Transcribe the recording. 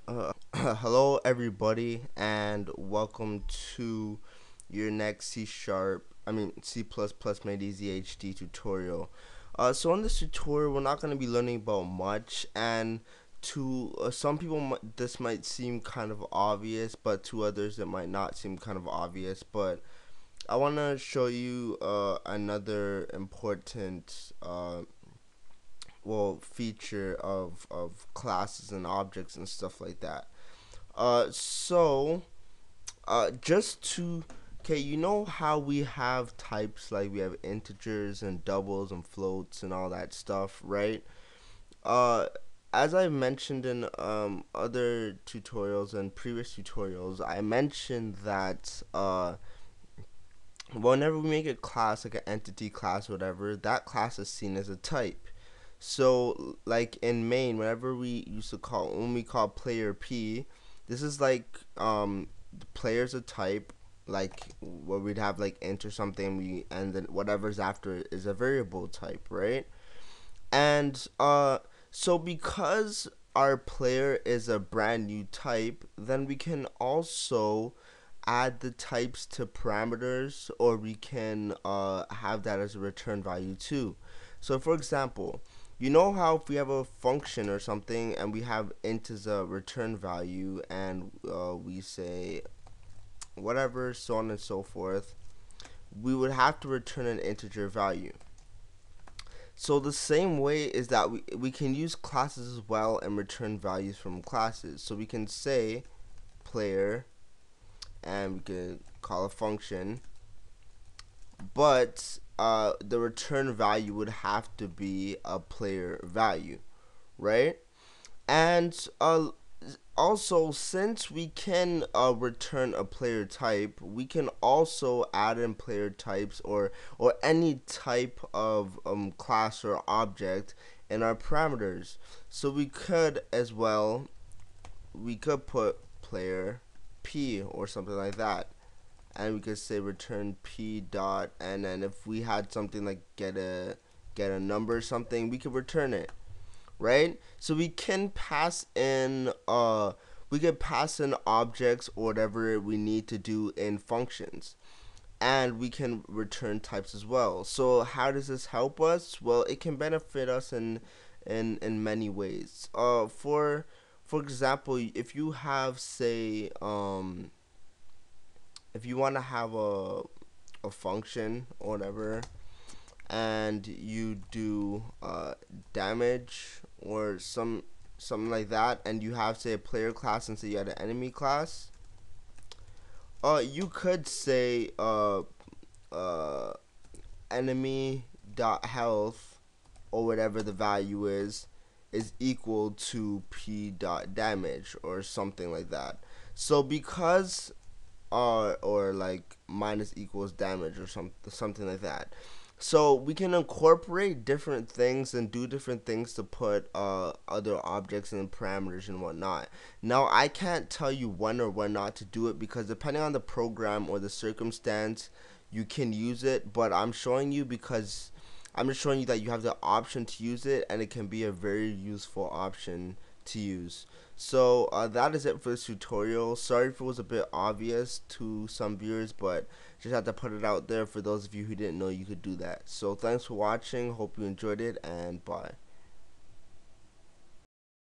Hello, everybody, and welcome to your next C++ Made Easy HD tutorial. So in this tutorial, we're not going to be learning about much, and to some people, this might seem kind of obvious, but to others, it might not seem kind of obvious. But I want to show you another important feature of classes and objects and stuff like that. Just to, okay, you know how we have types like we have integers and doubles and floats and all that stuff, right? Uh, as I mentioned in other tutorials and previous tutorials, I mentioned that whenever we make a class, like an entity class or whatever, that class is seen as a type. So, like in main, whenever we used to call when we call player P, this is like the player's a type, like where we'd have like int or something, we and then whatever's after it is a variable type, right? And so because our player is a brand new type, then we can also add the types to parameters, or we can have that as a return value too. So for example, you know how if we have a function or something and we have int as a return value, and we say whatever, so on and so forth, we would have to return an integer value. So the same way is that we can use classes as well and return values from classes. So we can say player and we can call a function, but the return value would have to be a player value, right? And also, since we can return a player type, we can also add in player types, or any type of class or object in our parameters. So we could as well, we could put player P or something like that, and we could say return P dot, and then if we had something like get a number or something, we could return it, right? So we can pass in objects or whatever we need to do in functions, and we can return types as well. So how does this help us? Well, it can benefit us in many ways. For example, if you have, say, if you want to have a function or whatever, and you do damage or something like that, and you have, say, a player class and say you had an enemy class, you could say uh enemy dot health, or whatever the value is equal to P dot damage or something like that. So because or like minus equals damage or something like that. So we can incorporate different things and do different things to put other objects and parameters and whatnot. Now I can't tell you when or when not to do it, because depending on the program or the circumstance, you can use it. But I'm just showing you that you have the option to use it, and it can be a very useful option to use. So that is it for this tutorial. Sorry if it was a bit obvious to some viewers, but just had to put it out there for those of you who didn't know you could do that. So thanks for watching. Hope you enjoyed it, and bye.